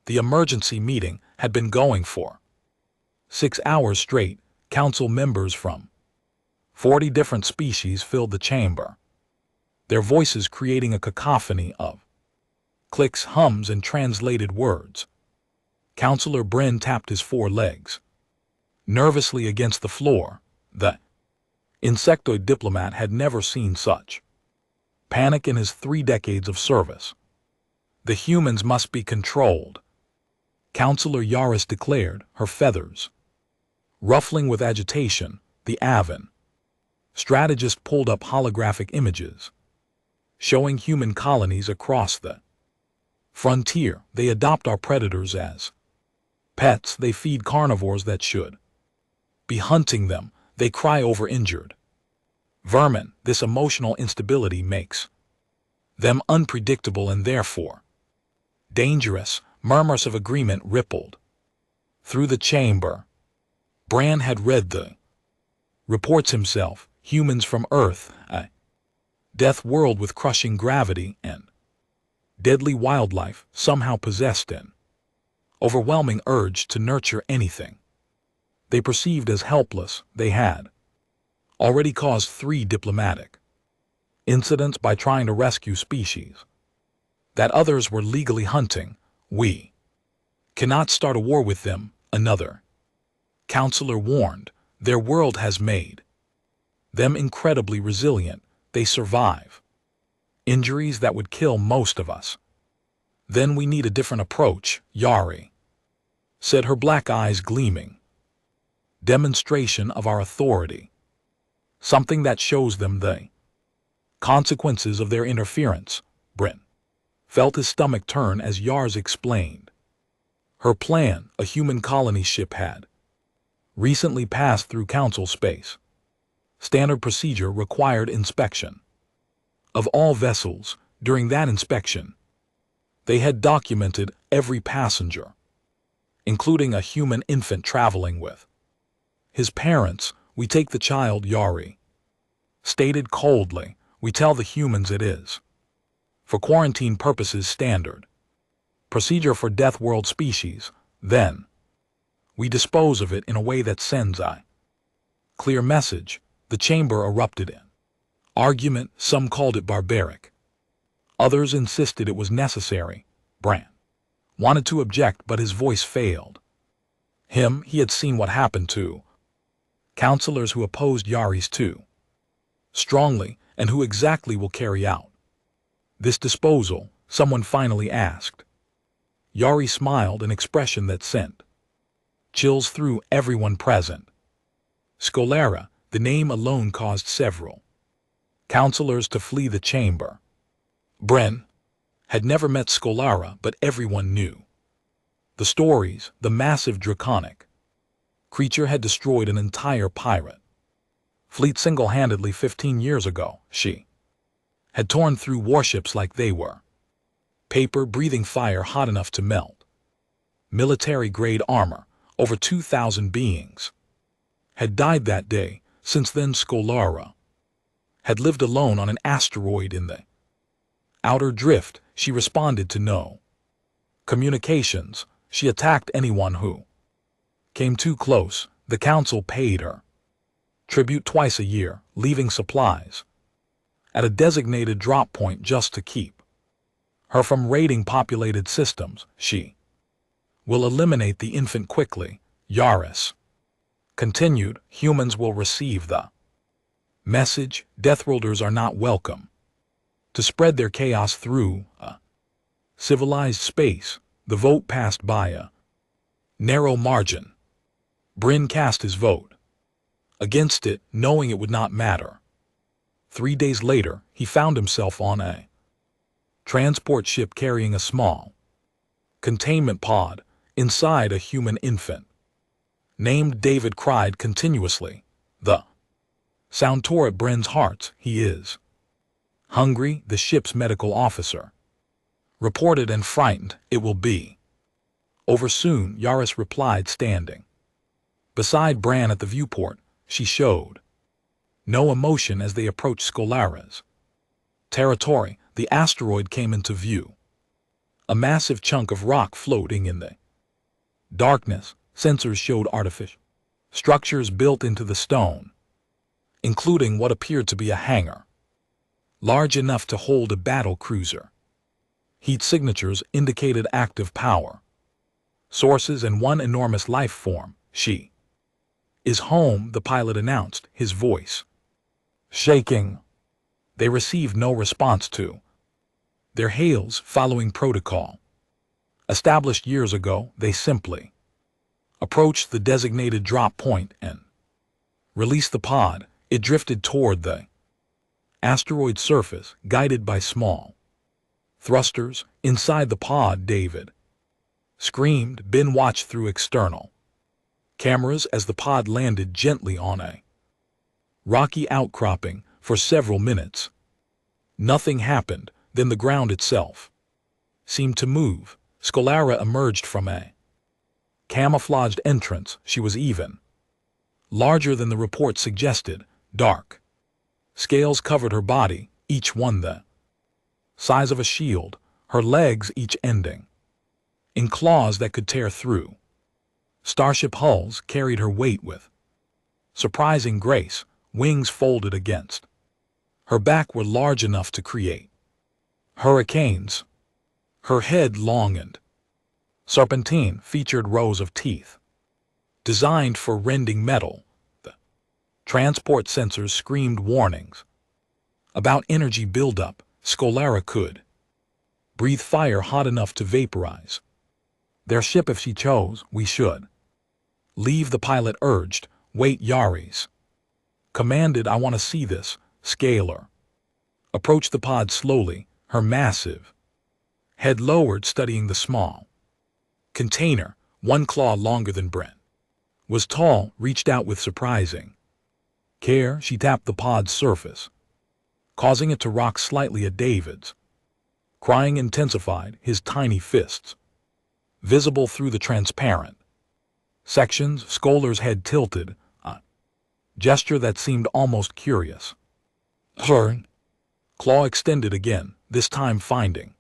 The emergency meeting had been going for 6 hours straight. Council members from 40 different species filled the chamber, their voices creating a cacophony of clicks, hums, and translated words. Counselor Bryn tapped his 4 legs nervously against the floor. The insectoid diplomat had never seen such panic in his 3 decades of service. The humans must be controlled, Counselor Yaris declared, her feathers ruffling with agitation. The Avon strategist pulled up holographic images showing human colonies across the frontier. They adopt our predators as pets. They feed carnivores that should be hunting them. They cry over injured vermin. This emotional instability makes them unpredictable and therefore dangerous. Murmurs of agreement rippled through the chamber. Bran had read the reports himself. Humans from Earth, a death world with crushing gravity and deadly wildlife, somehow possessed an overwhelming urge to nurture anything they perceived as helpless. They had already caused 3 diplomatic incidents by trying to rescue species that others were legally hunting. We cannot start a war with them. Another counselor warned. Their world has made them incredibly resilient. They survive injuries that would kill most of us. Then we need a different approach, Yari said, her black eyes gleaming. Demonstration of our authority. Something that shows them the consequences of their interference. Bryn felt his stomach turn as Yars explained. Her plan, a human colony ship, had recently passed through council space. Standard procedure required inspection of all vessels. During that inspection, they had documented every passenger, including a human infant traveling with his parents. We take the child, Yari stated coldly. We tell the humans it is, for quarantine purposes, standard procedure for Death World species. Then we dispose of it in a way that sends a clear message. The chamber erupted in argument. Some called it barbaric. Others insisted it was necessary. Bran wanted to object, but his voice failed him. He had seen what happened to counselors who opposed Yari's too strongly, and who exactly will carry out this disposal, someone finally asked. Yari smiled, an expression that sent chills through everyone present. Scholara, the name alone caused several counselors to flee the chamber. Bren had never met Scholara, but everyone knew the stories. The massive draconic creature had destroyed an entire pirate fleet single-handedly 15 years ago. She had torn through warships like they were paper, breathing fire hot enough to melt military-grade armor. Over 2,000 beings had died that day. Since then, Scholara had lived alone on an asteroid in the outer drift. She responded to no communications. She attacked anyone who came too close. The council paid her tribute twice a year, leaving supplies at a designated drop point just to keep her from raiding populated systems. She will eliminate the infant quickly, Yaris continued. Humans will receive the message. Deathworlders are not welcome to spread their chaos through a civilized space. The vote passed by a narrow margin. Bryn cast his vote against it, knowing it would not matter. 3 days later, he found himself on a transport ship carrying a small containment pod. Inside, a human infant named David cried continuously. The sound tore at Bryn's heart. He is hungry, the ship's medical officer reported, and frightened. It will be over soon, Yaris replied, standing beside Bran at the viewport. She showed no emotion as they approached Scholara's territory. The asteroid came into view. A massive chunk of rock floating in the darkness. Sensors showed artificial structures built into the stone, including what appeared to be a hangar, large enough to hold a battle cruiser. Heat signatures indicated active power sources and one enormous life form. She is home, the pilot announced, his voice shaking. They received no response to their hails following protocol established years ago. They simply approached the designated drop point and released the pod. It drifted toward the asteroid surface, guided by small thrusters. Inside the pod, David screamed. Ben watched through external cameras as the pod landed gently on a rocky outcropping. For several minutes, nothing happened. Then the ground itself seemed to move. Scolara emerged from a camouflaged entrance. She was even larger than the report suggested. Dark scales covered her body, each one the size of a shield, her legs each ending in claws that could tear through starship hulls. Carried her weight with surprising grace. Wings folded against her back were large enough to create hurricanes. Her head, long and serpentine, featured rows of teeth designed for rending metal. The transport sensors screamed warnings about energy buildup. Scolara could breathe fire hot enough to vaporize their ship if she chose. We should leave, the pilot urged. Wait, Yaris commanded. I want to see this. Scalar approached the pod slowly, her massive head lowered, studying the small container. One claw, longer than Brent was tall, reached out with surprising care. She tapped the pod's surface, causing it to rock slightly. At David's crying intensified, his tiny fists visible through the transparent sections. Scolar's head tilted, a gesture that seemed almost curious. Her claw extended again, this time finding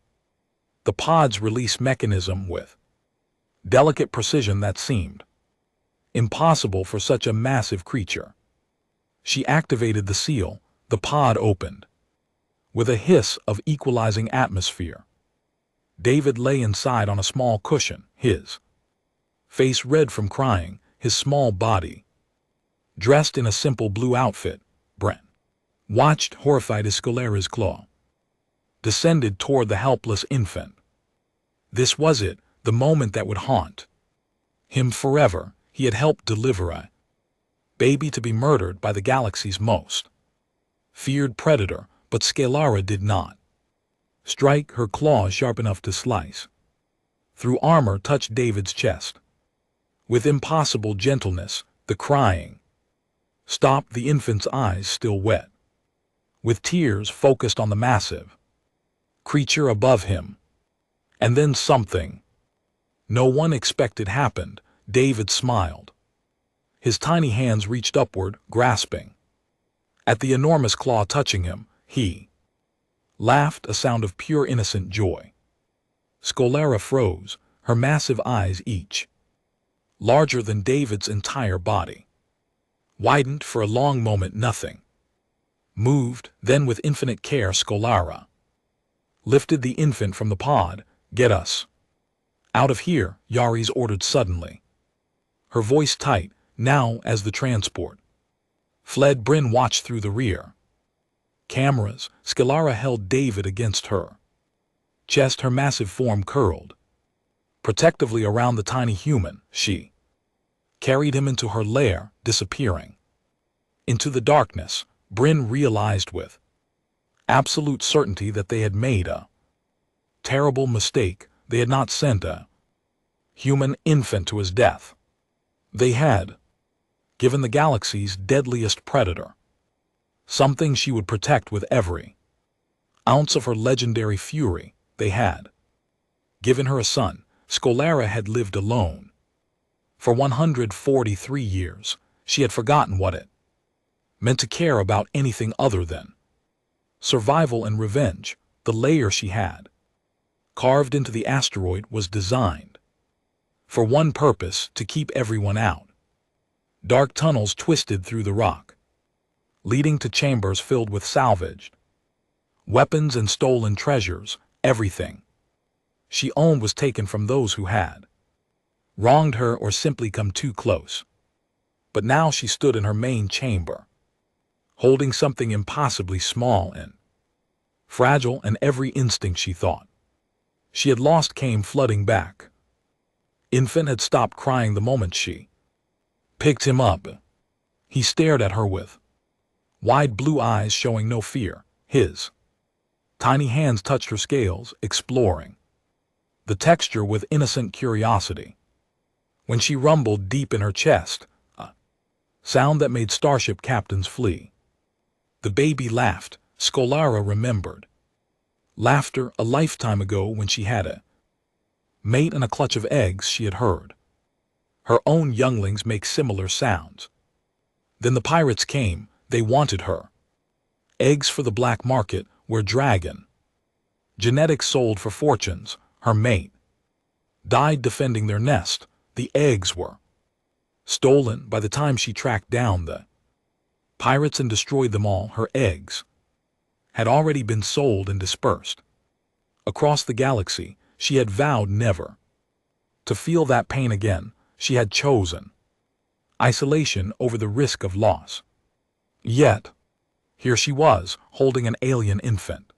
the pod's release mechanism with delicate precision that seemed impossible for such a massive creature. She activated the seal. The pod opened with a hiss of equalizing atmosphere. David lay inside on a small cushion, his face red from crying, his small body dressed in a simple blue outfit. Brent watched, horrified, as Scalara's claw descended toward the helpless infant. This was it, the moment that would haunt him forever. He had helped deliver a baby to be murdered by the galaxy's most feared predator, but Scalara did not strike. Her claws, sharp enough to slice through armor, touched David's chest. With impossible gentleness, the crying stopped. The infant's eyes, still wet with tears, focused on the massive creature above him. And then something no one expected happened. David smiled. His tiny hands reached upward, grasping at the enormous claw touching him. He laughed, a sound of pure innocent joy. Scolara froze, her massive eyes, each larger than David's entire body, widened. For a long moment nothing moved. Then, with infinite care, Scolara lifted the infant from the pod. Get us out of here, Yaris ordered suddenly, her voice tight. Now, as the transport fled, Bryn watched through the rear cameras. Scalara held David against her chest, her massive form curled protectively around the tiny human. She carried him into her lair, disappearing into the darkness. Bryn realized with absolute certainty that they had made a terrible mistake. They had not sent a human infant to his death. They had given the galaxy's deadliest predator something she would protect with every ounce of her legendary fury. They had given her a son. Scolara had lived alone for 143 years. She had forgotten what it meant to care about anything other than survival and revenge. The layer she had carved into the asteroid, was designed for one purpose: to keep everyone out. Dark tunnels twisted through the rock, leading to chambers filled with salvaged weapons and stolen treasures. Everything she owned was taken from those who had wronged her or simply come too close. But now she stood in her main chamber, holding something impossibly small and fragile, and every instinct she thought she had lost came flooding back. Infant had stopped crying the moment she picked him up. He stared at her with wide blue eyes showing no fear. His tiny hands touched her scales, exploring the texture with innocent curiosity. When she rumbled deep in her chest, a sound that made starship captains flee. The baby laughed. Skolara remembered laughter a lifetime ago when she had a mate and a clutch of eggs. She had heard her own younglings make similar sounds. Then the pirates came. They wanted her eggs for the black market, where dragon genetics sold for fortunes. Her mate died defending their nest. The eggs were stolen. By the time she tracked down the pirates and destroyed them all, her eggs had already been sold and dispersed across the galaxy. She had vowed never to feel that pain again. She had chosen isolation over the risk of loss. Yet, here she was, holding an alien infant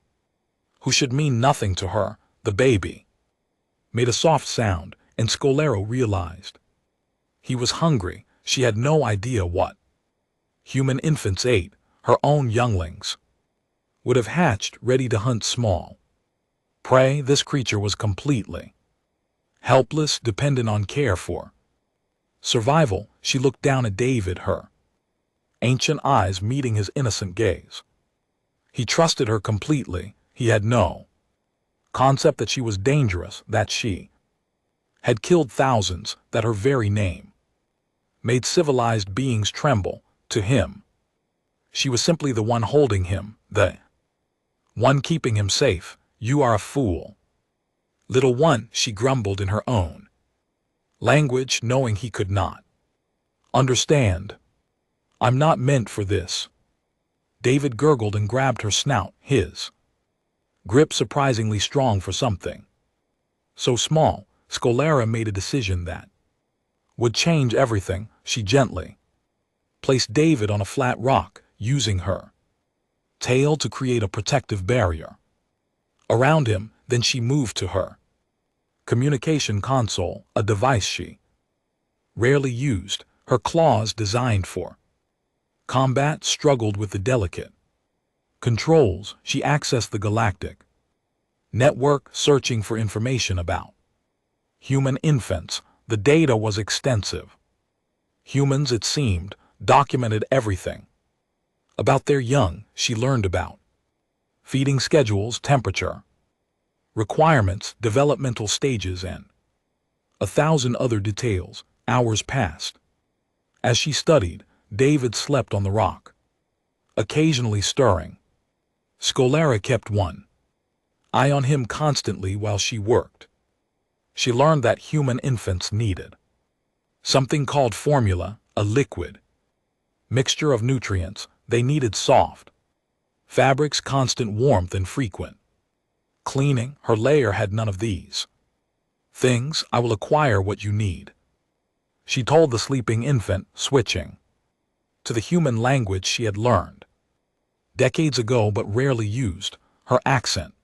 who should mean nothing to her. The baby made a soft sound, and Scolaro realized he was hungry. She had no idea what human infants ate. Her own younglings would have hatched, ready to hunt small prey. This creature was completely helpless, dependent on care for survival. She looked down at David, her ancient eyes meeting his innocent gaze. He trusted her completely. He had no concept that she was dangerous, that she had killed thousands, that her very name made civilized beings tremble. To him, she was simply the one holding him, the one keeping him safe. "You are a fool, little one," she grumbled in her own language, knowing he could not understand. "I'm not meant for this." David gurgled and grabbed her snout, his grip surprisingly strong for something so small. Skolara made a decision that would change everything. She gently placed David on a flat rock, using her tail to create a protective barrier around him. Then she moved to her communication console, a device she rarely used. Her claws, designed for combat, struggled with the delicate controls. She accessed the galactic network, searching for information about human infants. The data was extensive. Humans, it seemed, documented everything about their young. She learned about feeding schedules, temperature requirements, developmental stages, and 1,000 other details. Hours passed. As she studied, David slept on the rock, occasionally stirring. Skolara kept one eye on him constantly while she worked. She learned that human infants needed something called formula, a liquid mixture of nutrients. They needed soft fabrics, constant warmth, and frequent cleaning. Her layer had none of these things. "I will acquire what you need," she told the sleeping infant, switching to the human language she had learned decades ago but rarely used. Her accent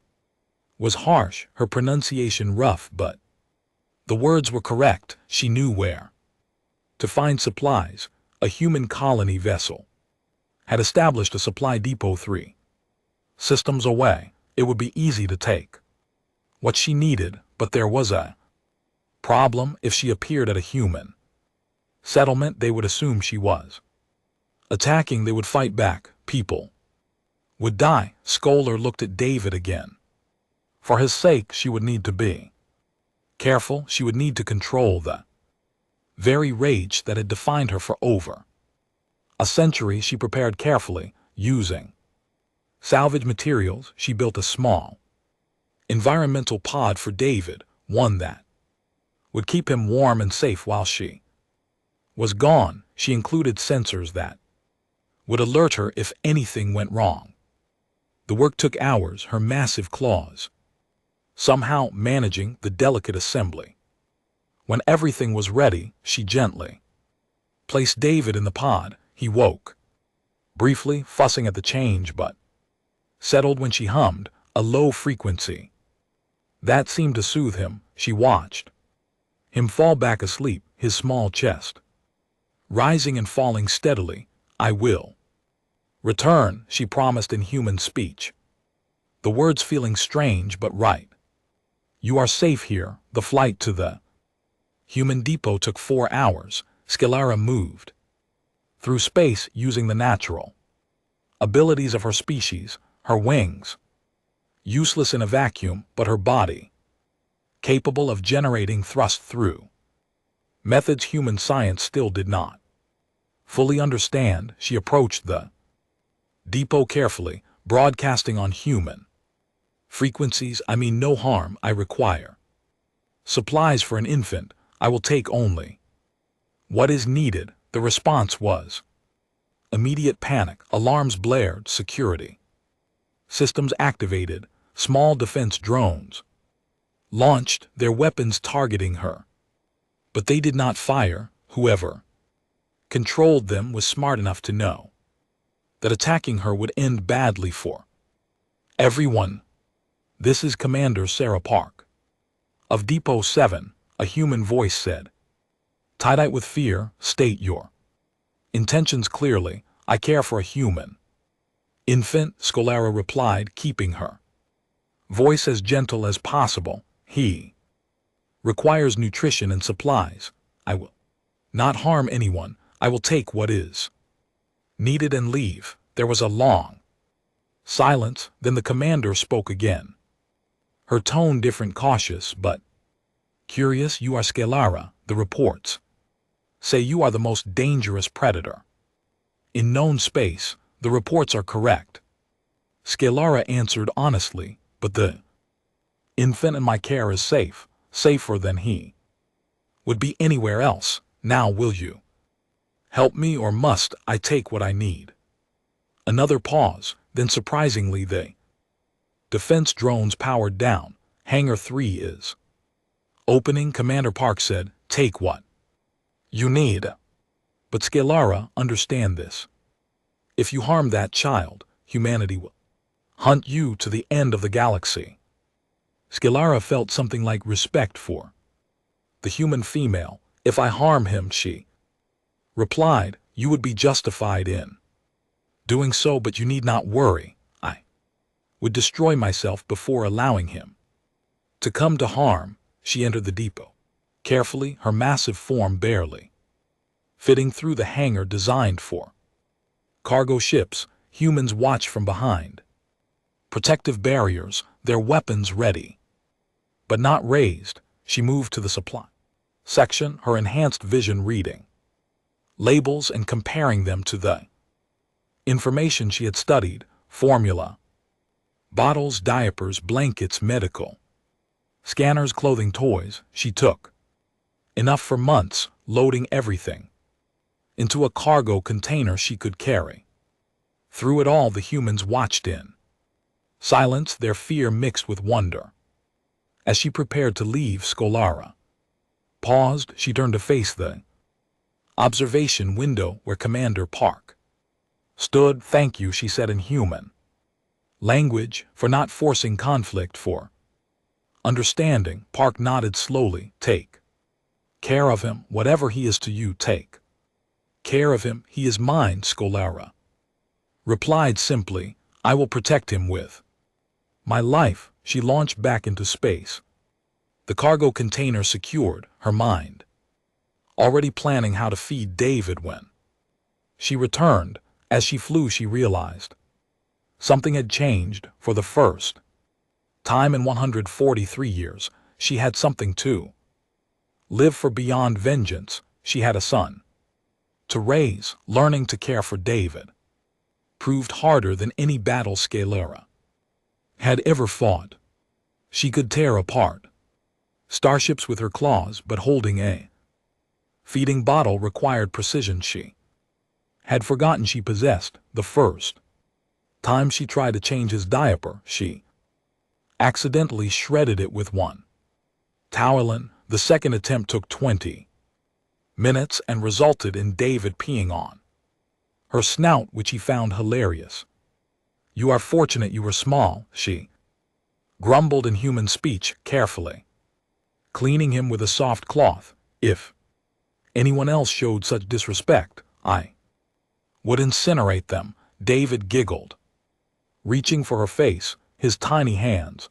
was harsh, her pronunciation rough, but the words were correct. She knew where to find supplies. A human colony vessel had established a supply depot 3 systems away. It would be easy to take what she needed, but there was a problem. If she appeared at a human settlement, they would assume she was attacking. They would fight back. People would die. Scholar looked at David again. For his sake, she would need to be careful. She would need to control the very rage that had defined her for over a century. She prepared carefully, using salvage materials. She built a small environmental pod for David, one that would keep him warm and safe while she was gone. She included sensors that would alert her if anything went wrong. The work took hours, her massive claws somehow managing the delicate assembly. When everything was ready, she gently placed David in the pod. He woke, briefly fussing at the change, but settled when she hummed a low frequency. That seemed to soothe him. She watched him fall back asleep, his small chest rising and falling steadily. I will return, she promised in human speech, the words feeling strange but right. You are safe here. The flight to the human depot took 4 hours. Scalara moved through space using the natural abilities of her species, her wings, useless in a vacuum, but her body capable of generating thrust through methods human science still did not fully understand. She approached the depot carefully, broadcasting on human frequencies. I mean no harm. I require supplies for an infant. I will take only what is needed. The response was immediate panic. Alarms blared. Security systems activated. Small defense drones launched, their weapons targeting her. But they did not fire. Whoever controlled them was smart enough to know that attacking her would end badly for everyone. This is Commander Sarah Park of Depot 7, a human voice said. Tie-dyed with fear, state your intentions clearly. I care for a human infant, Scalara replied, keeping her voice as gentle as possible. He requires nutrition and supplies. I will not harm anyone. I will take what is needed and leave. There was a long silence, then the commander spoke again. Her tone different, cautious but curious. You are Scalara. The reports say you are the most dangerous predator in known space. The reports are correct, Scalara answered honestly, but the infant in my care is safe, safer than he would be anywhere else. Now will you help me, or must I take what I need? Another pause, then surprisingly the defense drones powered down. Hangar 3 is opening, Commander Park said. Take what you need. But Scalara, understand this. If you harm that child, humanity will hunt you to the end of the galaxy. Scalara felt something like respect for the human female. If I harm him, she replied, you would be justified in doing so, but you need not worry. I would destroy myself before allowing him to come to harm. She entered the depot carefully, her massive form barely fitting through the hangar designed for cargo ships. Humans watched from behind protective barriers, their weapons ready but not raised. She moved to the supply section, her enhanced vision reading labels and comparing them to the information she had studied. Formula bottles, diapers, blankets, medical scanners, clothing, toys. She took enough for months, loading everything into a cargo container she could carry. Through it all, the humans watched in silence, their fear mixed with wonder. As she prepared to leave, Scalara paused. She turned to face the observation window where Commander Park stood. Thank you, she said in human language, for not forcing conflict, for understanding. Park nodded slowly. Take care of him. Whatever he is to you, take care of him. He is mine, Scalara replied simply. I will protect him with my life. She launched back into space, the cargo container secured, her mind already planning how to feed David. When she returned, as she flew, she realized something had changed. For the first time in 143 years, she had something to live for beyond vengeance. She had a son to raise. Learning to care for David proved harder than any battle Scalara had ever fought. She could tear apart starships with her claws, but holding a feeding bottle required precision. She had forgotten she possessed. The first time she tried to change his diaper, she accidentally shredded it with one towelin. The second attempt took 20 minutes and resulted in David peeing on her snout, which he found hilarious. "You are fortunate you were small," she grumbled in human speech, carefully cleaning him with a soft cloth. "If anyone else showed such disrespect, I would incinerate them." David giggled, reaching for her face. His tiny hands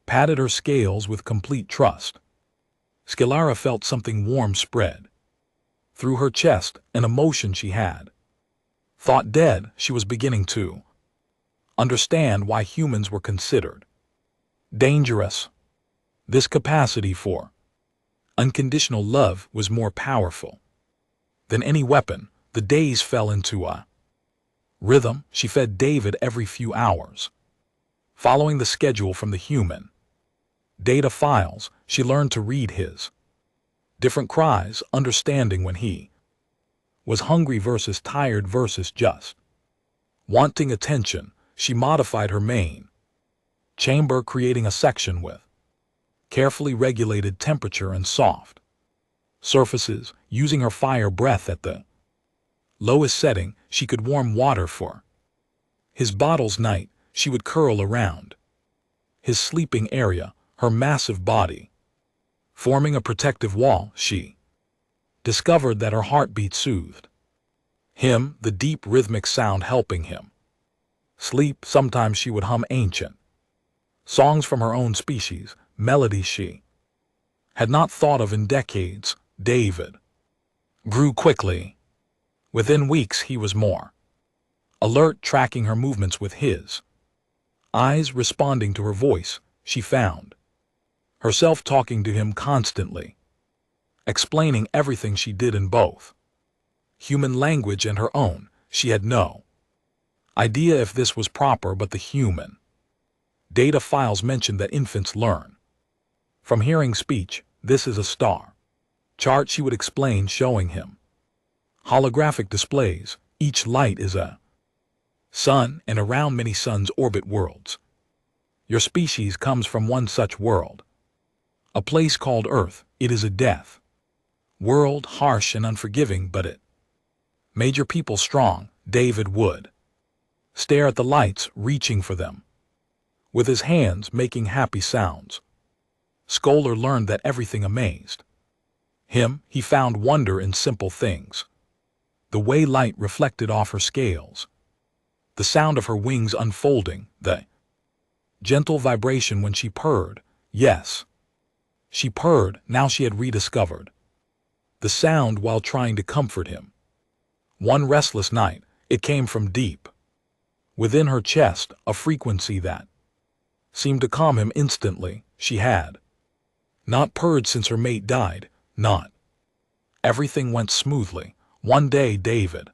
patted her scales with complete trust. Scylla felt something warm spread through her chest, an emotion she had thought dead. She was beginning to understand why humans were considered dangerous. This capacity for unconditional love was more powerful than any weapon. The days fell into a rhythm. She fed David every few hours, following the schedule from the human data files. She learned to read his different cries, understanding when he was hungry versus tired versus just wanting attention. She modified her main chamber, creating a section with carefully regulated temperature and soft surfaces. Using her fire breath at the lowest setting, she could warm water for his bottles. Night, she would curl around his sleeping area, her massive body forming a protective wall. She discovered that her heartbeat soothed him, the deep rhythmic sound helping him sleep. Sometimes she would hum ancient songs from her own species, melodies she had not thought of in decades. David grew quickly. Within weeks he was more alert, tracking her movements with his eyes, responding to her voice. She found herself talking to him constantly, explaining everything she did in both human language and her own. She had no idea if this was proper, but the human data files mentioned that infants learn from hearing speech. This is a star chart, she would explain, showing him holographic displays. Each light is a sun, and around many suns orbit worlds. Your species comes from one such world, a place called Earth. It is a death world, harsh and unforgiving, but it made your people strong. David would stare at the lights, reaching for them with his hands, making happy sounds. Scholar learned that everything amazed him. He found wonder in simple things: the way light reflected off her scales, the sound of her wings unfolding, the gentle vibration when she purred. Yes, she purred. Now she had rediscovered the sound while trying to comfort him. One restless night, it came from deep within her chest, a frequency that seemed to calm him instantly. She had not purred since her mate died. Not everything went smoothly. One day David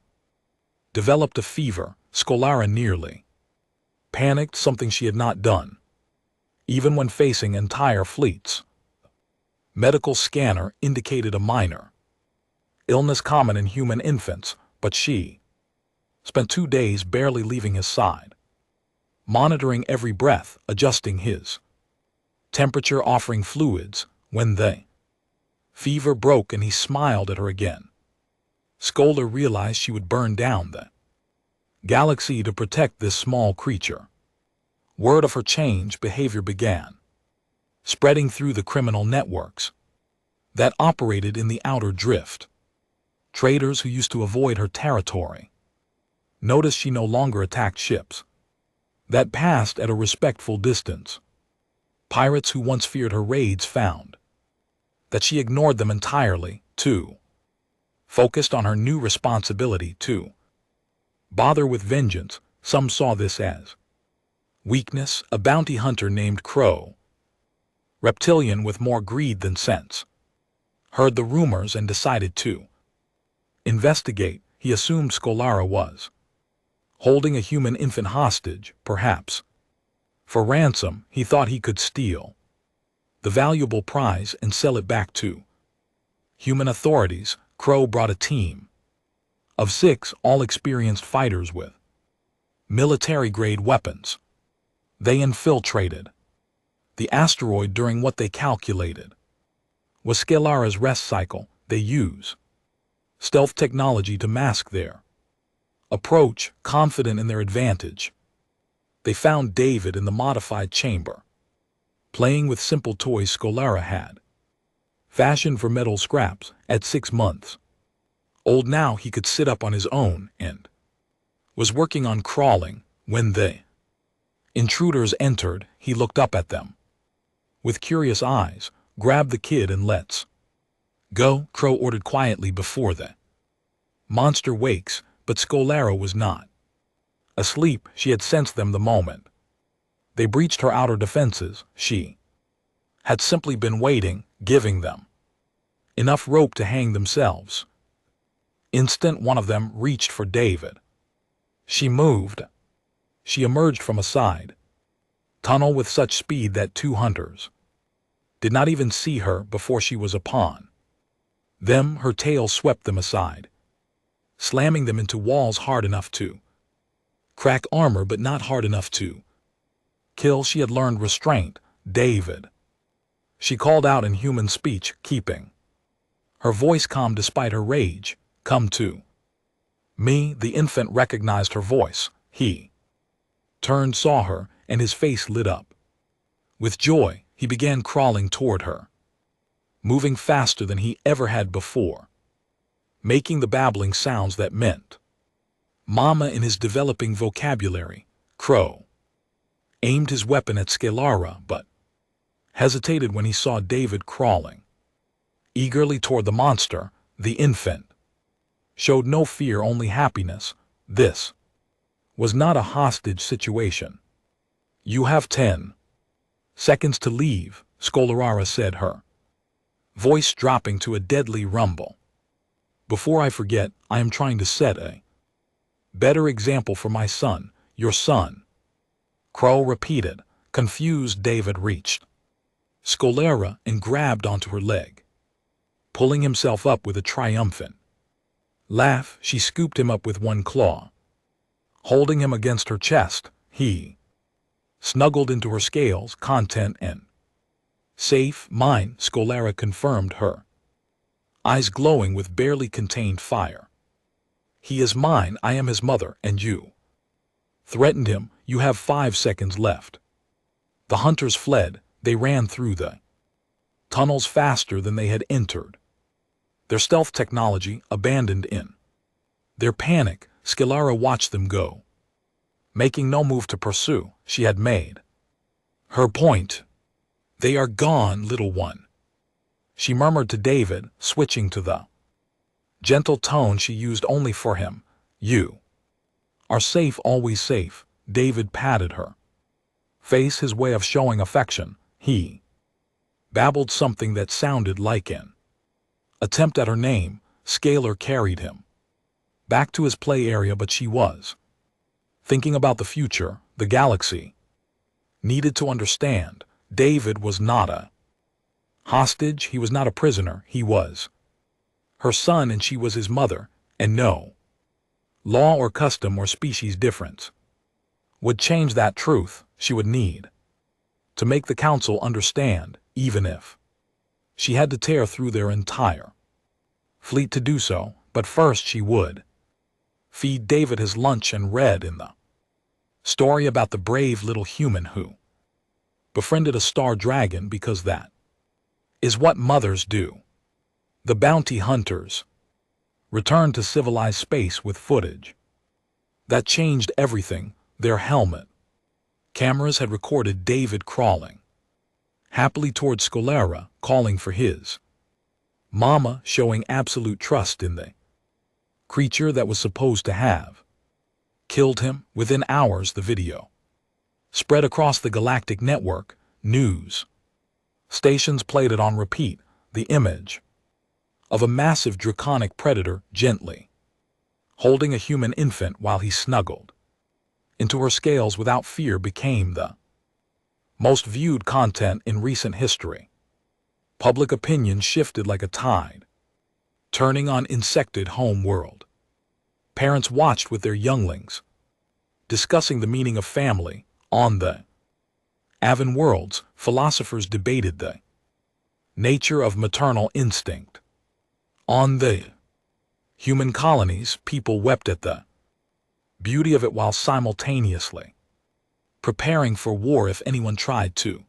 developed a fever. Scolara nearly panicked, something she had not done even when facing entire fleets. Medical scanner indicated a minor illness common in human infants, but she spent 2 days barely leaving his side, monitoring every breath, adjusting his temperature, offering fluids. When the fever broke and he smiled at her again, Scholar realized she would burn down the galaxy to protect this small creature. Word of her change behavior began spreading through the criminal networks that operated in the outer drift. Traders who used to avoid her territory noticed she no longer attacked ships that passed at a respectful distance. Pirates who once feared her raids found that she ignored them entirely, too focused on her new responsibility to bother with vengeance. Some saw this as weakness. A bounty hunter named Crow, reptilian with more greed than sense, heard the rumors and decided to investigate. He assumed Scolara was holding a human infant hostage, perhaps For ransom, he thought he could steal the valuable prize and sell it back to human authorities. Crow brought a team of 6 all-experienced fighters with military-grade weapons. They infiltrated the asteroid during what they calculated was Scalara's rest cycle. They use stealth technology to mask their approach, confident in their advantage. They found David in the modified chamber, playing with simple toys Scalara had fashioned for metal scraps. At 6 months old now, he could sit up on his own and was working on crawling. When the intruders entered, he looked up at them with curious eyes, grabbed the kid and let's go, Crow ordered quietly before the monster wakes. But Scalara was not asleep. She had sensed them the moment they breached her outer defenses. She had simply been waiting, giving them enough rope to hang themselves. Instant one of them reached for David. She moved. She emerged from a side tunnel with such speed that 2 hunters did not even see her before she was upon them. Her tail swept them aside, slamming them into walls hard enough to crack armor but not hard enough to kill. She had learned restraint. David, she called out in human speech, keeping her voice calm despite her rage. Come to me. The infant recognized her voice. He turned, saw her, and his face lit up with joy. He began crawling toward her, moving faster than he ever had before, making the babbling sounds that meant mama in his developing vocabulary. Crow aimed his weapon at Scalara, but hesitated when he saw David crawling eagerly toward the monster. The infant showed no fear, only happiness. This was not a hostage situation. You have 10 seconds to leave, Scalara said, her voice dropping to a deadly rumble. Before I forget, I am trying to set a better example for my son, your son. Crow repeated, confused. David reached Scalara and grabbed onto her leg, pulling himself up with a triumphant laugh. She scooped him up with one claw, holding him against her chest. He snuggled into her scales, content and safe. Mine, Scalara confirmed, her eyes glowing with barely contained fire. He is mine. I am his mother, and you threatened him. You have 5 seconds left. The hunters fled. They ran through the tunnels faster than they had entered, their stealth technology abandoned in their panic. Scalara watched them go, making no move to pursue. She had made her point. They are gone, little one, she murmured to David, switching to the gentle tone she used only for him. You are safe, always safe. David patted her face, his way of showing affection. He babbled something that sounded like an attempt at her name. Scalar carried him back to his play area, but she was thinking about the future. The galaxy needed to understand. David was not a hostage. He was not a prisoner. He was her son, and she was his mother, and no law or custom or species difference would change that truth. She would need to make the council understand, even if she had to tear through their entire fleet to do so. But first she would feed David his lunch and read in the story about the brave little human who befriended a star dragon, because that is what mothers do. The bounty hunters returned to civilized space with footage that changed everything. Their helmet cameras had recorded David crawling happily toward Scalara, calling for his mama, showing absolute trust in the creature that was supposed to have killed him. Within hours, the video spread across the galactic network. News stations played it on repeat. The image of a massive draconic predator gently holding a human infant while he snuggled into her scales without fear became the Most viewed content in recent history. Public opinion shifted like a tide, turning on insected home world. Parents watched with their younglings, discussing the meaning of family. On the Avon worlds, philosophers debated the nature of maternal instinct. On the human colonies, people wept at the beauty of it while simultaneously preparing for war if anyone tried to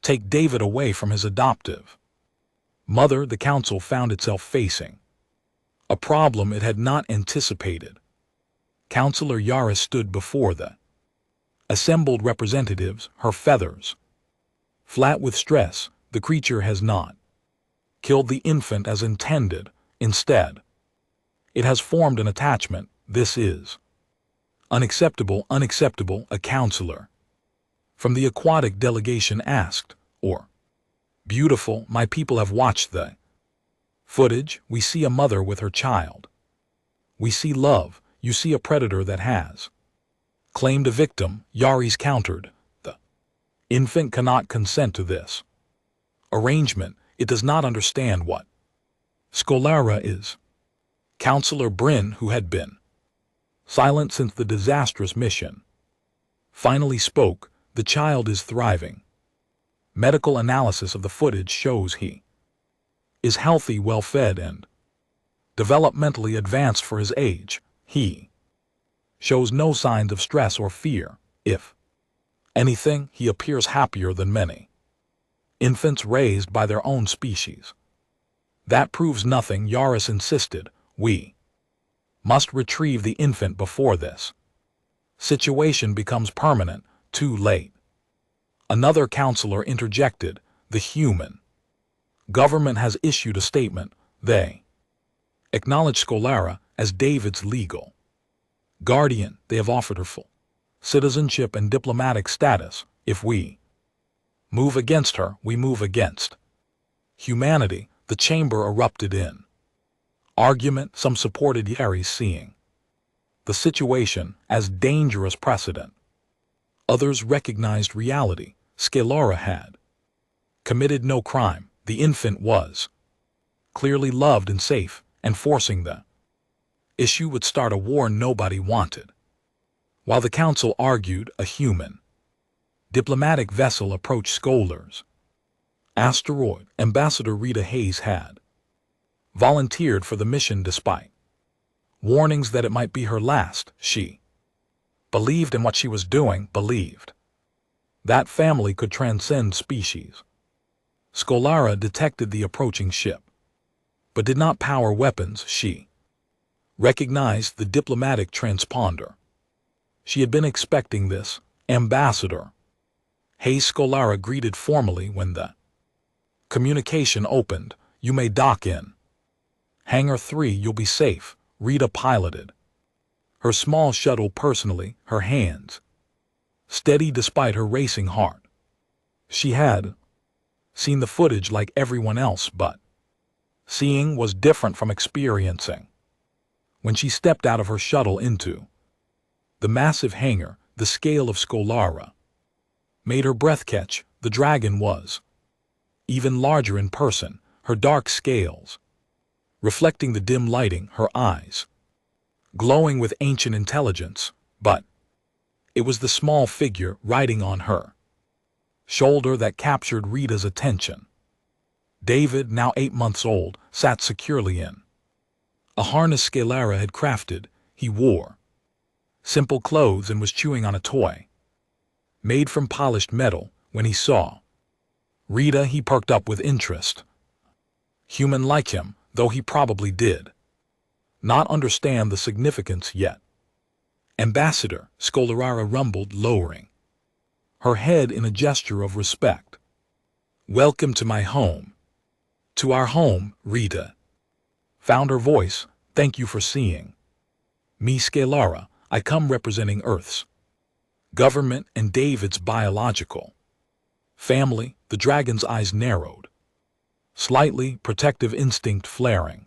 take David away from his adoptive mother. The council found itself facing a problem it had not anticipated. Counselor Yara stood before the assembled representatives, her feathers flat with stress. The creature has not killed the infant as intended. Instead, it has formed an attachment. This is unacceptable, unacceptable, a counselor from the aquatic delegation asked. Or, beautiful, my people have watched the footage. We see a mother with her child. We see love. You see a predator that has claimed a victim. Yaris countered. The infant cannot consent to this arrangement. It does not understand what Scholara is. Counselor Bryn, who had been silent since the disastrous mission, finally spoke. The child is thriving. Medical analysis of the footage shows he is healthy, well-fed, and developmentally advanced for his age. He shows no signs of stress or fear. If anything, he appears happier than many infants raised by their own species. That proves nothing, Yaris insisted. We must retrieve the infant before this situation becomes permanent. Too late. Another counselor interjected. The human government has issued a statement. They acknowledge Scholara as David's legal guardian. They have offered her full citizenship and diplomatic status. If we move against her, we move against humanity. The chamber erupted in argument. Some supported Yari, seeing the situation as dangerous precedent. Others recognized reality. Scholara had committed no crime. The infant was clearly loved and safe, and forcing the issue would start a war nobody wanted. While the council argued, a human diplomatic vessel approached Scholars. Asteroid Ambassador Rita Hayes had volunteered for the mission despite warnings that it might be her last. She believed in what she was doing, believed that family could transcend species. Scholara detected the approaching ship, but did not power weapons. She recognized the diplomatic transponder. She had been expecting this. Ambassador Hayes. Scholara greeted formally when the communication opened. You may dock in Hangar 3. You'll be safe. Rita piloted her small shuttle personally, her hands steady despite her racing heart. She had seen the footage like everyone else, but seeing was different from experiencing. When she stepped out of her shuttle into the massive hangar, the scale of Scholara made her breath catch. The dragon was even larger in person, her dark scales reflecting the dim lighting, her eyes glowing with ancient intelligence. But it was the small figure riding on her shoulder that captured Rita's attention. David, now 8 months old, sat securely in a harness Scholara had crafted. He wore simple clothes and was chewing on a toy made from polished metal. When he saw Rita, he perked up with interest. Human like him, though he probably did not understand the significance yet. Ambassador, Scholara rumbled, lowering her head in a gesture of respect. Welcome to my home. To our home, Rita found her voice. Thank you for seeing me, Scholara. I come representing Earth's government and David's biological family. The dragon's eyes narrowed slightly, protective instinct flaring.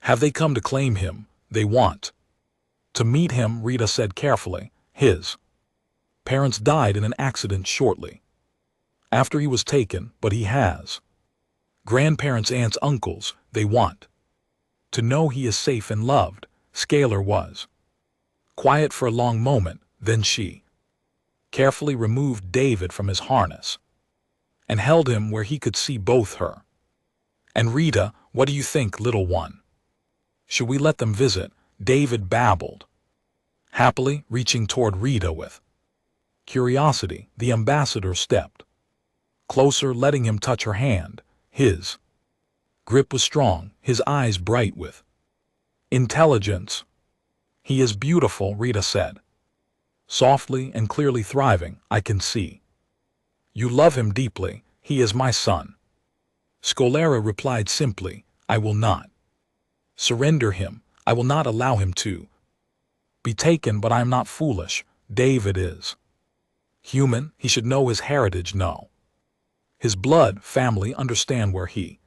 Have they come to claim him? They want to meet him, Rita said carefully. His Parents died in an accident shortly after he was taken, but he has grandparents, aunts, uncles. They want to know he is safe and loved. Scalar was quiet for a long moment, then she carefully removed David from his harness and held him where he could see both her and Rita. What do you think, little one? Should we let them visit? David babbled, happily reaching toward Rita with curiosity. The ambassador stepped closer, letting him touch her hand. His grip was strong, his eyes bright with intelligence. He is beautiful, Rita said, softly and clearly, thriving. I can see you love him deeply. He is my son. Scolara replied simply, I will not surrender him. I will not allow him to be taken, but I am not foolish. David is human. He should know his heritage, know his blood, family, understand where he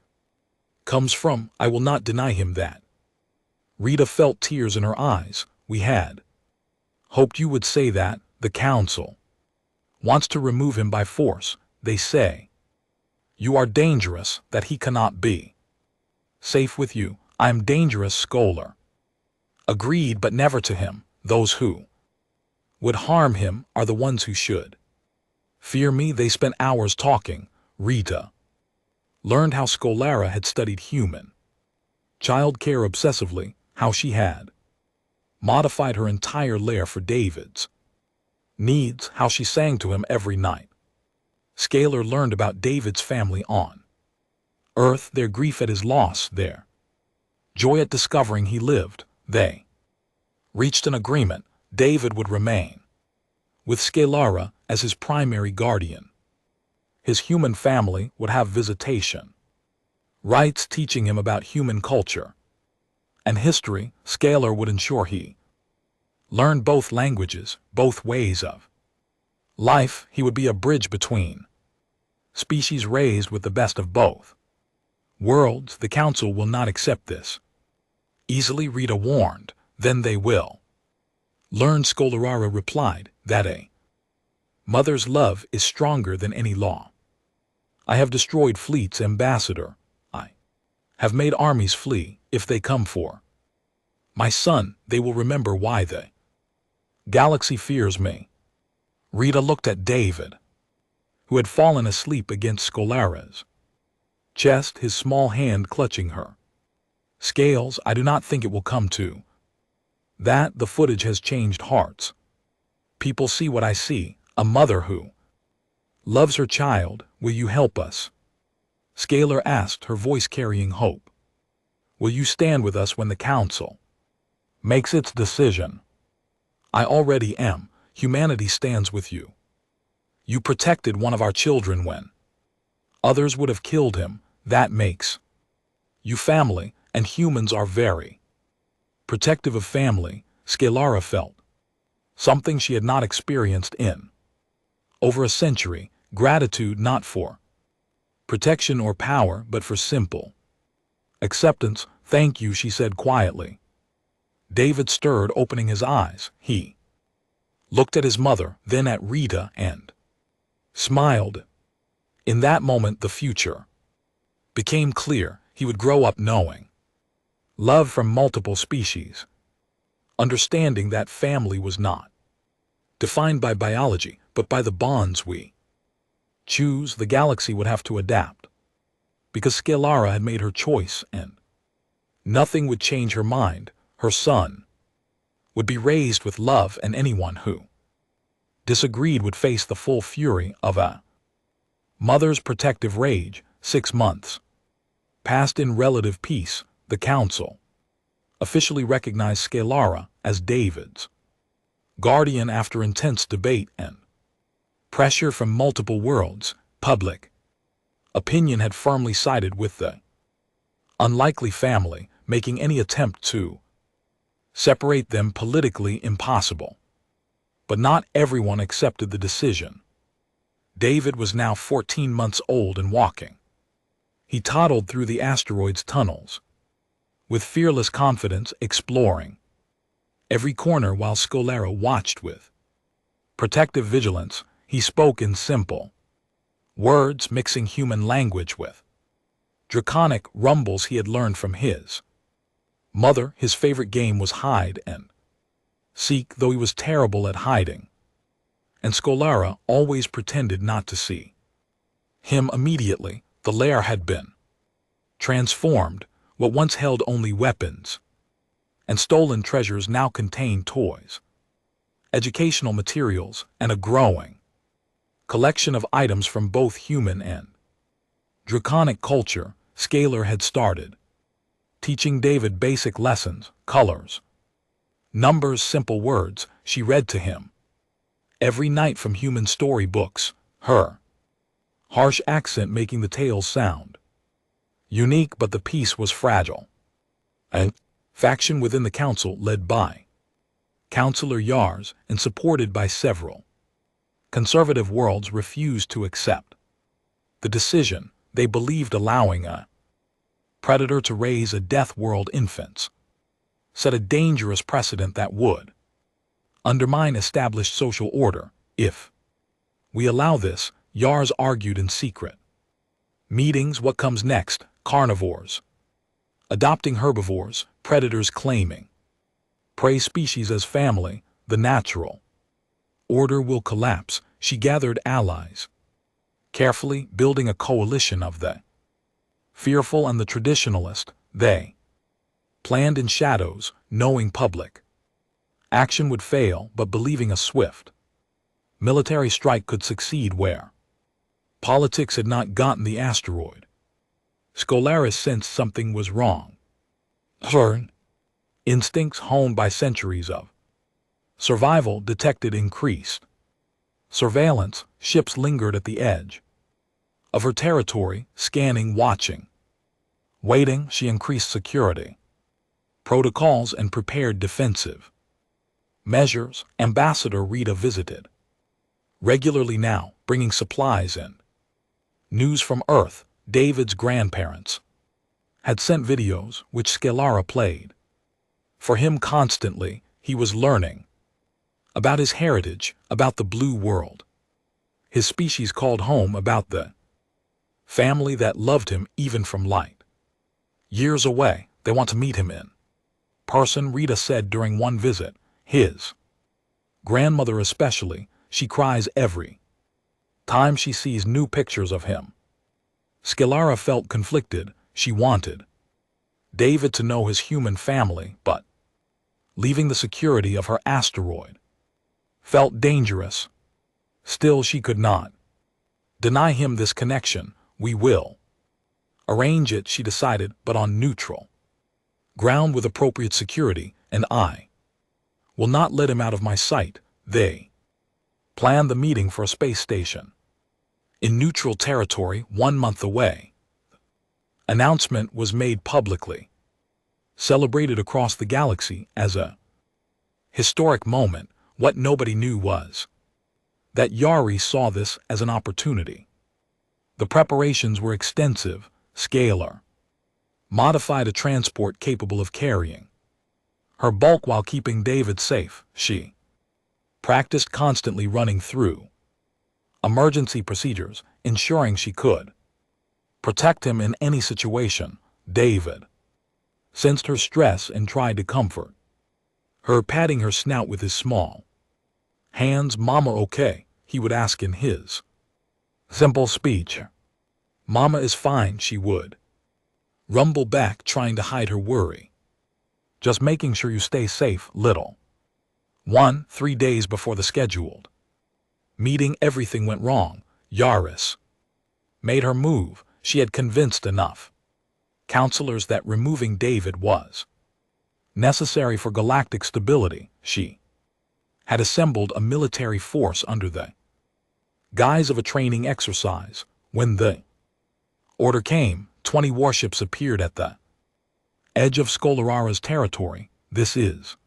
comes from. I will not deny him that. Rita felt tears in her eyes. We had hoped you would say that. The council wants to remove him by force. They say you are dangerous, that he cannot be safe with you. I am dangerous, Scholar agreed, but never to him. Those who would harm him are the ones who should fear me. They spent hours talking. Rita learned how Scolara had studied human child care obsessively, how she had modified her entire lair for David's needs, how she sang to him every night. Scalar learned about David's family on Earth, their grief at his loss, their joy at discovering he lived. They reached an agreement. David would remain with Scalara as his primary guardian. His human family would have visitation rights, teaching him about human culture and history. Scalar would ensure he learned both languages, both ways of life. He would be a bridge between species, raised with the best of both worlds. The council will not accept this easily, Rita warned. Then they will learn, Scolara replied, that a mother's love is stronger than any law. I have destroyed fleets, ambassador. I have made armies flee. If they come for my son, they will remember why the galaxy fears me. Rita looked at David, who had fallen asleep against Scolara's chest, his small hand clutching her scales. I do not think it will come to that. The footage has changed hearts. People see what I see, a mother who loves her child. Will you help us? Scalar asked, her voice carrying hope. Will you stand with us when the council makes its decision? I already am. Humanity stands with you. You protected one of our children when others would have killed him. That makes you family, and humans are very protective of family. Scalara felt something she had not experienced in over a century. Gratitude, not for protection or power, but for simple acceptance. Thank you, she said quietly. David stirred, opening his eyes. He looked at his mother, then at Rita, and smiled. In that moment, the future became clear. He would grow up knowing love from multiple species, understanding that family was not defined by biology, but by the bonds we choose. The galaxy would have to adapt, because Scalara had made her choice, and nothing would change her mind. Her son would be raised with love, and anyone who disagreed would face the full fury of a mother's protective rage. 6 months passed in relative peace. The council officially recognized Scalara as David's guardian after intense debate and pressure from multiple worlds. Public opinion had firmly sided with the unlikely family, making any attempt to separate them politically impossible. But not everyone accepted the decision. David was now 14 months old and walking. He toddled through the asteroid's tunnels with fearless confidence, exploring every corner while Scolara watched with Protective vigilance, he spoke in simple words mixing human language with draconic rumbles he had learned from his mother. His favorite game was hide and seek, though he was terrible at hiding, and Skolara always pretended not to see him. Immediately, the lair had been transformed. What once held only weapons and stolen treasures now contained toys, educational materials, and a growing collection of items from both human and draconic culture. Scalar had started teaching David basic lessons, colors, numbers, simple words she read to him every night from human story books, her harsh accent making the tales sound unique, but the peace was fragile. A faction within the council, led by Counselor Yars and supported by several conservative worlds, refused to accept the decision. They believed allowing a predator to raise a Death World infants set a dangerous precedent that would undermine established social order. If we allow this, Yars argued in secret meetings, what comes next? Carnivores adopting herbivores, predators claiming prey species as family, the natural order will collapse. She gathered allies, carefully building a coalition of the fearful and the traditionalist. They planned in shadows, knowing public action would fail, but believing a swift military strike could succeed where politics had not gotten the asteroid. Skolaris sensed something was wrong. Her instincts, honed by centuries of survival, detected increased surveillance. Ships lingered at the edge of her territory, scanning, watching, waiting. She increased security protocols and prepared defensive measures. Ambassador Rita visited regularly now, bringing supplies and news from Earth. David's grandparents had sent videos, which Scalara played for him constantly. He was learning about his heritage, about the blue world his species called home, about the family that loved him even from light years away. They want to meet him in person, Rita said during one visit. His grandmother especially, she cries every time she sees new pictures of him. Scalara felt conflicted. She wanted David to know his human family, but leaving the security of her asteroid felt dangerous. Still, she could not deny him this connection. We will arrange it, she decided, but on neutral ground with appropriate security, and I will not let him out of my sight. They planned the meeting for a space station in neutral territory 1 month away. Announcement was made publicly, celebrated across the galaxy as a historic moment. What nobody knew was that Yari saw this as an opportunity. The preparations were extensive. Scalar modified a transport capable of carrying her bulk while keeping David safe. She practiced constantly, running through emergency procedures, ensuring she could protect him in any situation. David sensed her stress and tried to comfort her, patting her snout with his small hands. "Mama okay?" he would ask in his simple speech. "Mama is fine," she would rumble back, trying to hide her worry. "Just making sure you stay safe, little one." 3 days before the scheduled meeting, everything went wrong. Yaris made her move. She had convinced enough counselors that removing David was necessary for galactic stability. She had assembled a military force under the guise of a training exercise. When the order came, 20 warships appeared at the edge of Skolara's territory. "This is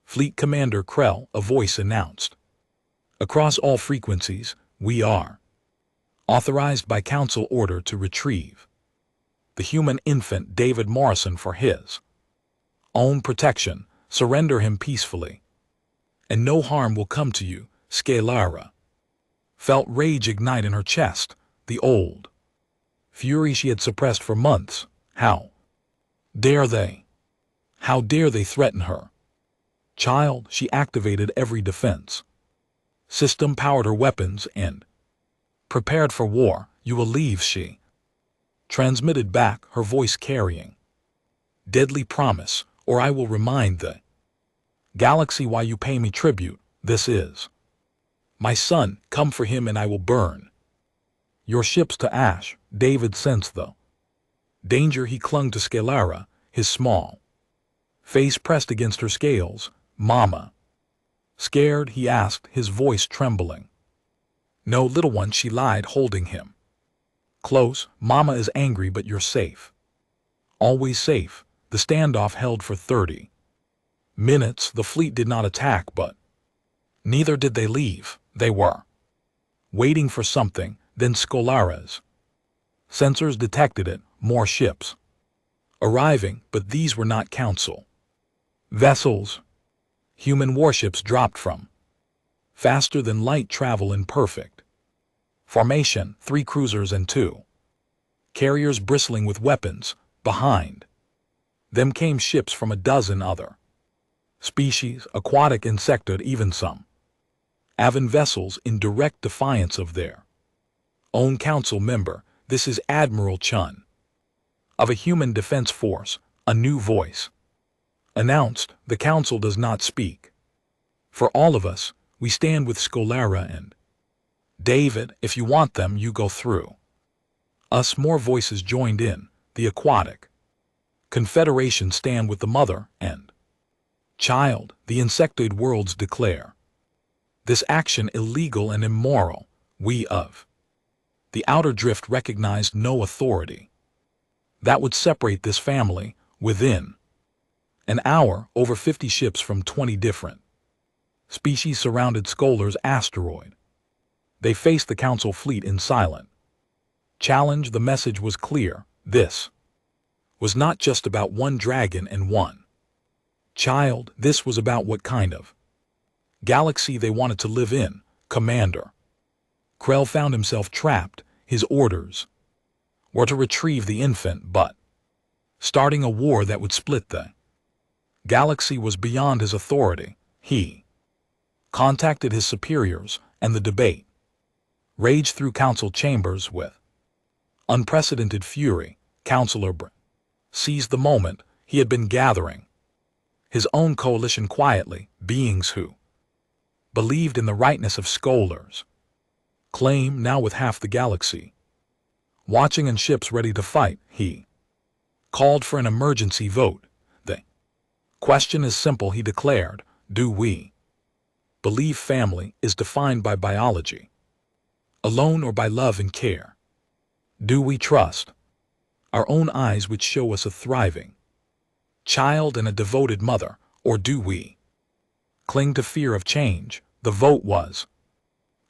Fleet Commander Krell," a voice announced. "Across all frequencies, we are authorized by Council order to retrieve the human infant David Morrison for his own protection. Surrender him peacefully, and no harm will come to you." Scalara felt rage ignite in her chest, the old fury she had suppressed for months. How dare they? How dare they threaten her? Child, she activated every defense system, powered her weapons, and prepared for war. You will leave, she transmitted back, her voice carrying deadly promise, or I will remind the galaxy why you pay me tribute. This is my son, come for him and I will burn your ships to ash. David sensed the danger. He clung to Scalara, his small face pressed against her scales. Mama, scared? He asked, his voice trembling. No, little one, she lied, holding him close. Mama is angry, but you're safe. Always safe. The standoff held for 30 minutes. The fleet did not attack, but neither did they leave. They were waiting for something. Then Scolara's sensors detected it. More ships arriving, but these were not council vessels. Human warships dropped from faster than light travel in perfect formation, 3 cruisers and 2 carriers bristling with weapons. Behind them came ships from a dozen other species, aquatic, insectoid, even some avian vessels, in direct defiance of their own council member. This is Admiral Chun of a human defense force. A new voice announced, the council does not speak for all of us. We stand with Scolara and David. If you want them, you go through us. More voices joined in. The aquatic confederation stand with the mother and child. The insectoid worlds declare this action illegal and immoral. We of the outer drift recognized no authority that would separate this family. Within an hour, over 50 ships from 20 different species surrounded Scholar's asteroid. They faced the council fleet in silent challenge. The message was clear. This was not just about one dragon and one child. This was about what kind of galaxy they wanted to live in. Commander Krell found himself trapped. His orders were to retrieve the infant, but starting a war that would split the galaxy was beyond his authority. He contacted his superiors, and the debate raged through council chambers with unprecedented fury. Counselor Br seized the moment. He had been gathering his own coalition quietly, beings who believed in the rightness of Scholar's claim. Now with half the galaxy watching and ships ready to fight, he called for an emergency vote. The question is simple, he declared. Do we believe family is defined by biology alone, or by love and care? Do we trust our own eyes, which show us a thriving child and a devoted mother, or do we cling to fear of change? The vote was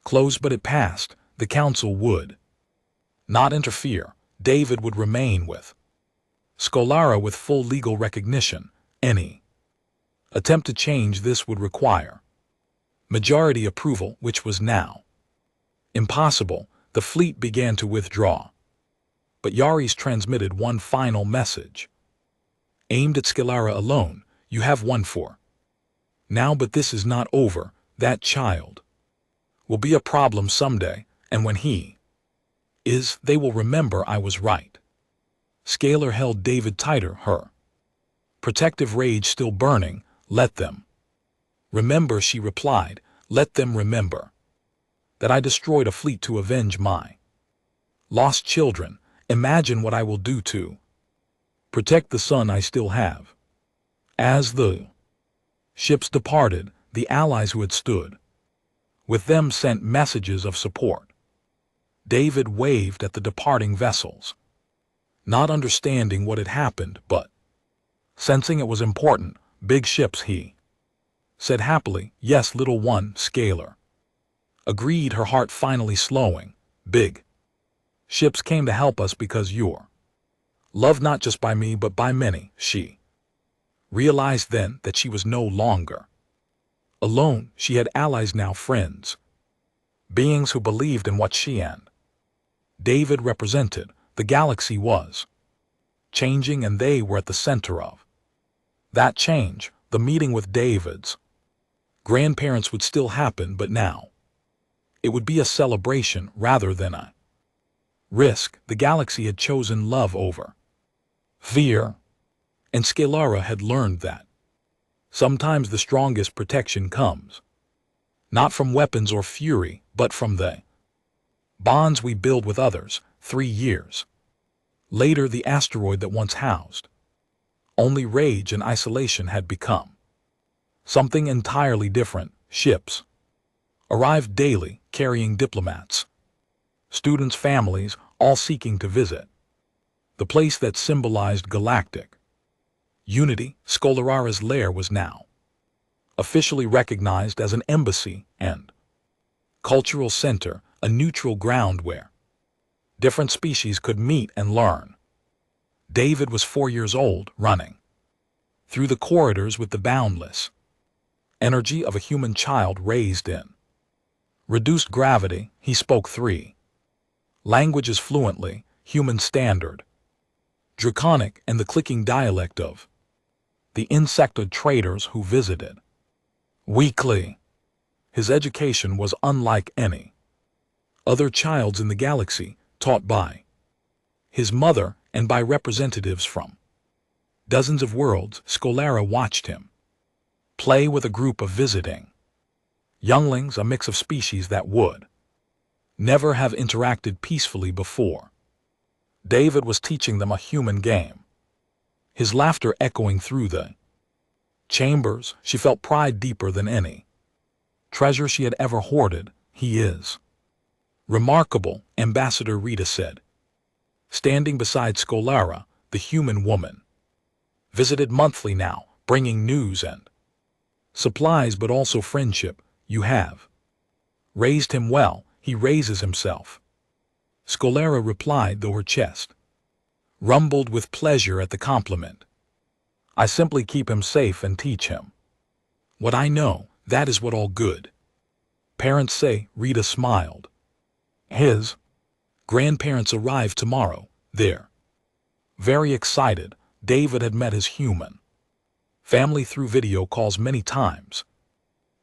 closed, but it passed. The council would not interfere. David would remain with Scolara with full legal recognition. Any attempt to change this would require majority approval, which was now impossible. The fleet began to withdraw, but Yaris transmitted one final message aimed at Scalara alone. You have won for now, but this is not over. That child will be a problem someday, and when he is, they will remember I was right. Scalar held David tighter, her protective rage still burning. Let them remember, she replied. Let them remember that I destroyed a fleet to avenge my lost children. Imagine what I will do to protect the son I still have. As the ships departed, the allies who had stood with them sent messages of support. David waved at the departing vessels, not understanding what had happened, but sensing it was important. Big ships, he said happily. Yes, little one, Scalar agreed, her heart finally slowing. Big ships came to help us because you're loved not just by me, but by many. She realized then that she was no longer Alone, she had allies, now friends, beings who believed in what she and David represented. The galaxy was changing, and they were at the center of that change. The meeting with David's grandparents would still happen, but now it would be a celebration rather than a risk. The galaxy had chosen love over fear, and Scalara had learned that sometimes the strongest protection comes not from weapons or fury, but from the bonds we build with others. 3 years later, the asteroid that once housed only rage and isolation had become something entirely different. Ships arrived daily, carrying diplomats, students, families, all seeking to visit the place that symbolized galactic unity. Scolara's lair was now officially recognized as an embassy and cultural center, a neutral ground where different species could meet and learn. David was 4 years old, running through the corridors with the boundless energy of a human child raised in reduced gravity. He spoke 3 languages fluently: human standard, Draconic, and the clicking dialect of the insectoid traders who visited weekly. His education was unlike any other child's in the galaxy, taught by his mother and by representatives from dozens of worlds. Scolara watched him play with a group of visiting younglings, a mix of species that would never have interacted peacefully before. David was teaching them a human game, his laughter echoing through the chambers. She felt pride deeper than any treasure she had ever hoarded. He is remarkable, Ambassador Rita said, standing beside Scolara. The human woman visited monthly now, bringing news and supplies, but also friendship. You have raised him well. He raises himself, Scolara replied, though her chest rumbled with pleasure at the compliment. I simply keep him safe and teach him what I know. That is what all good parents say. Rita smiled. His grandparents arrive tomorrow. They're very excited. David had met his human family through video calls many times,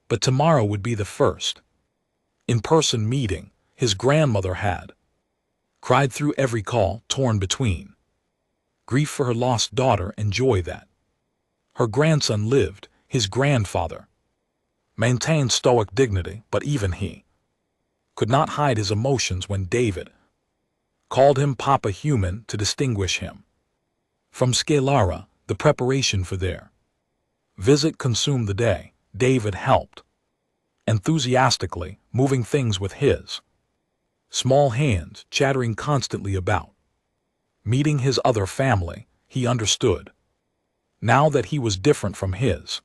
but tomorrow would be the first in-person meeting. His grandmother had cried through every call, torn between grief for her lost daughter and joy that her grandson lived. His grandfather maintained stoic dignity, but even he could not hide his emotions when David called him Papa Human to distinguish him from Scalara. The preparation for their visit consumed the day. David helped enthusiastically, moving things with his small hands, chattering constantly about meeting his other family. He understood now that he was different from his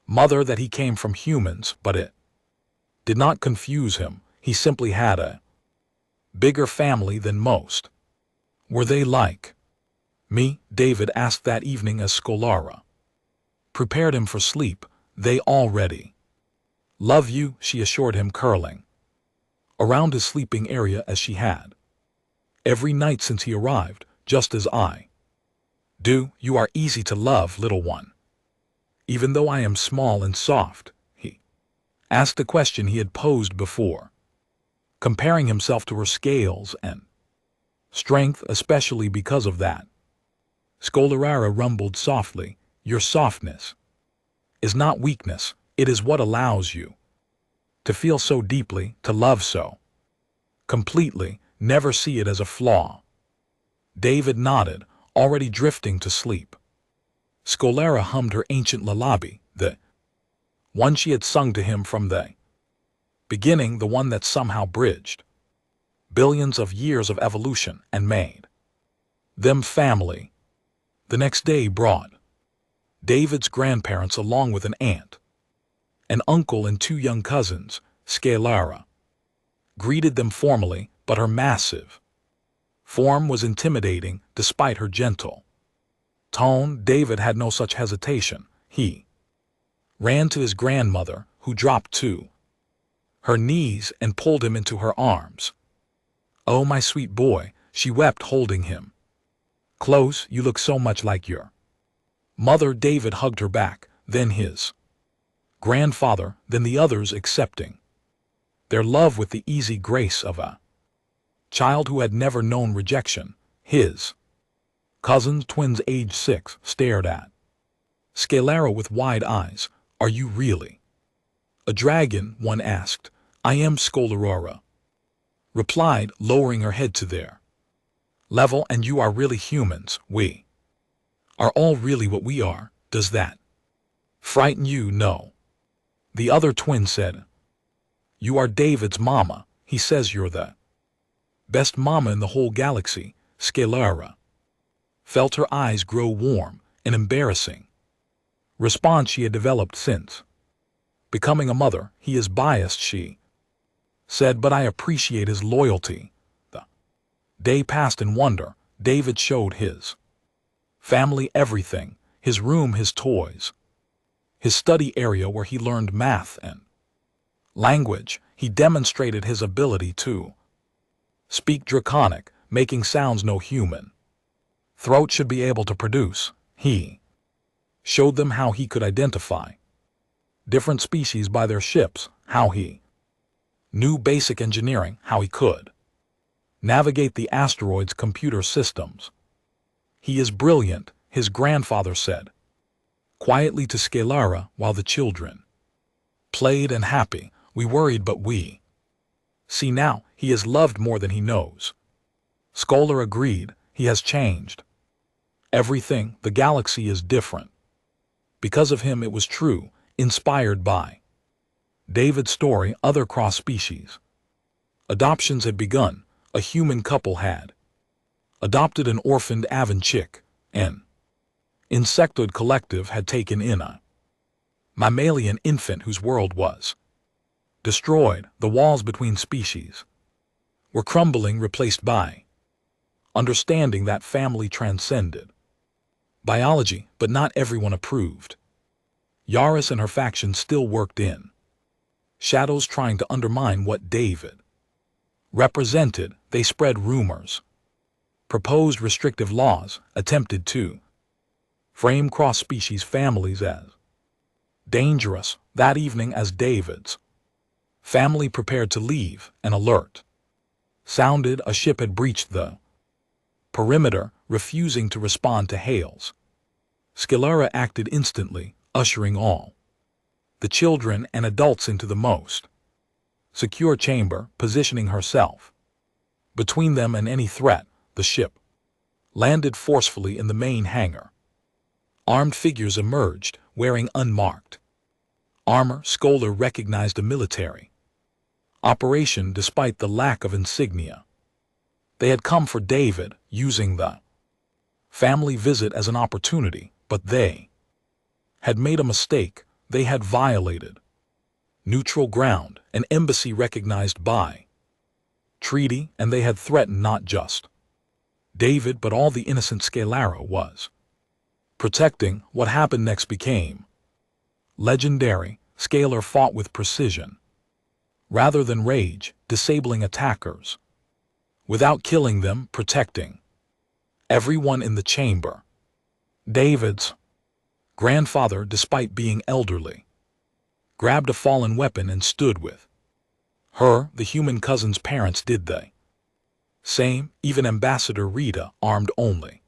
mother, that he came from humans, but it did not confuse him. He simply had a bigger family than most. Were they like me? David asked that evening as Scolara prepared him for sleep. They already love you, she assured him, curling around his sleeping area as she had every night since he arrived, just as I do. You are easy to love, little one. Even though I am small and soft, he asked a question he had posed before, comparing himself to her scales and strength, especially because of that. Scolara rumbled softly, your softness is not weakness, it is what allows you to feel so deeply, to love so completely. Never see it as a flaw. David nodded, already drifting to sleep. Scolara hummed her ancient lullaby, the one she had sung to him from the beginning, the one that somehow bridged billions of years of evolution and made them family. The next day brought David's grandparents along with an aunt, an uncle, and 2 young cousins. Scalara greeted them formally, but her massive form was intimidating despite her gentle tone. David had no such hesitation. He ran to his grandmother, who dropped to her knees and pulled him into her arms. "Oh, my sweet boy," she wept, holding him close. "You look so much like your mother." David hugged her back, then his grandfather, then the others, accepting their love with the easy grace of a child who had never known rejection. His cousins, twins aged 6, stared at Scalera with wide eyes. "Are you really a dragon?" one asked. "I am," Scalera replied, lowering her head to their level. "And you are really humans. We are all really what we are. Does that frighten you?" "No," the other twin said. "You are David's mama. He says you're the best mama in the whole galaxy." Scalera felt her eyes grow warm, an embarrassing response she had developed since becoming a mother. "He is biased," she said, "but I appreciate his loyalty." The day passed in wonder. David showed his family everything: his room, his toys, his study area where he learned math and language. He demonstrated his ability to speak Draconic, making sounds no human throat should be able to produce. He showed them how he could identify different species by their ships, how he knew basic engineering, how he could navigate the asteroid's computer systems. "He is brilliant," his grandfather said quietly to Scalera while the children played and happy. "We worried, but we see now he is loved more than he knows." Scalera agreed. "He has changed everything. The galaxy is different because of him." It was true. Inspired by David's story, other cross-species adoptions had begun. A human couple had adopted an orphaned Avon chick. An insectoid collective had taken in a mammalian infant whose world was destroyed. The walls between species were crumbling, replaced by understanding that family transcended biology, but not everyone approved. Yaris and her faction still worked in shadows, trying to undermine what David represented. They spread rumors, proposed restrictive laws, attempted to frame cross-species families as dangerous. That evening, as David's family prepared to leave, an alert sounded. A ship had breached the perimeter, refusing to respond to hails. Scalera acted instantly, ushering all the children and adults into the most secure chamber, positioning herself between them and any threat. The ship landed forcefully in the main hangar. Armed figures emerged, wearing unmarked armor. Scalera recognized a military operation despite the lack of insignia. They had come for David, using the family visit as an opportunity, but they had made a mistake. They had violated neutral ground, an embassy recognized by treaty, and they had threatened not just David but all the innocent Scalera was protecting. What happened next became legendary. Scalera fought with precision rather than rage, disabling attackers without killing them, protecting everyone in the chamber. David's grandfather, despite being elderly, grabbed a fallen weapon and stood with her. The human cousin's parents did the same. Even Ambassador Rita, armed only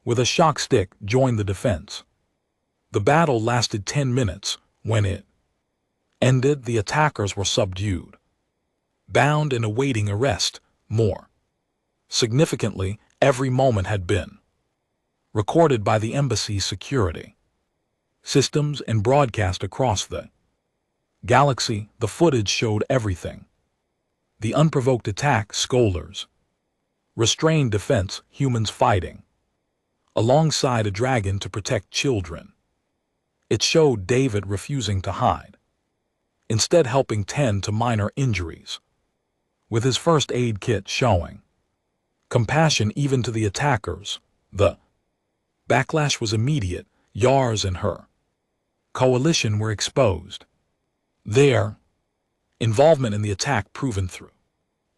with a shock stick, joined the defense. The battle lasted 10 minutes. When it ended, the attackers were subdued, bound and awaiting arrest. More significantly, every moment had been recorded by the embassy's security systems and broadcast across the galaxy. The footage showed everything: the unprovoked attack, scholars, restrained defense, humans fighting alongside a dragon to protect children. It showed David refusing to hide, instead helping tend to minor injuries, with his first aid kit, showing compassion even to the attackers. The backlash was immediate. Yars and her coalition were exposed. Their involvement in the attack proven through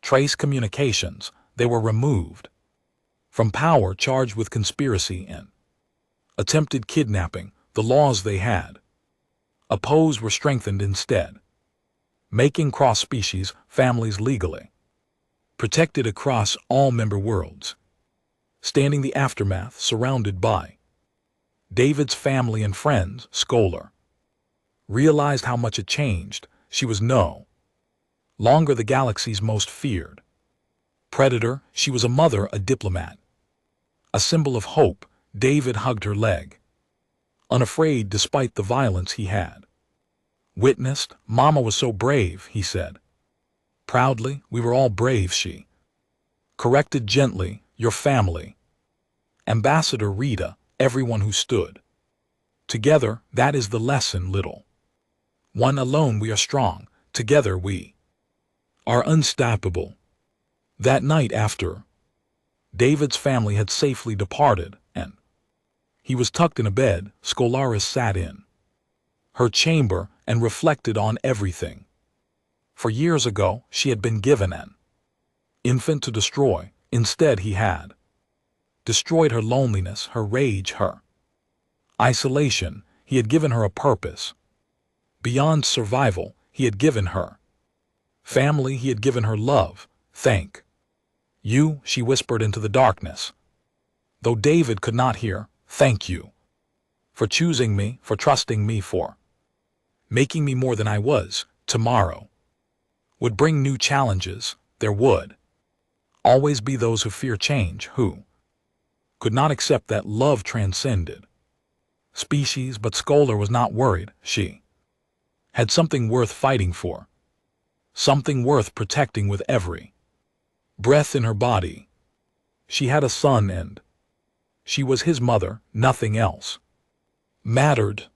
trace communications. They were removed from power, charged with conspiracy and attempted kidnapping. The laws they had opposed were strengthened instead, making cross-species families legally protected across all member worlds. Standing the aftermath, surrounded by David's family and friends, Scholar realized how much it changed. She was no longer the galaxy's most feared predator. She was a mother, a diplomat, a symbol of hope. David hugged her leg, unafraid despite the violence he had witnessed. Mama was so brave, he said proudly. We were all brave, she corrected gently. Your family, Ambassador Rita, everyone who stood together. That is the lesson, little one. Alone we are strong, together we are unstoppable. That night, after David's family had safely departed and he was tucked in a bed, Scholaris sat in her chamber and reflected on everything. For years ago, she had been given an infant to destroy. Instead, he had destroyed her loneliness, her rage, her isolation. He had given her a purpose. Beyond survival, he had given her family. He had given her love. Thank you, she whispered into the darkness. Though David could not hear, thank you for choosing me, for trusting me, for making me more than I was. Tomorrow would bring new challenges. There would always be those who fear change, who could not accept that love transcended species. But Scholar was not worried. She had something worth fighting for, something worth protecting with every breath in her body. She had a son and she was his mother. Nothing else mattered.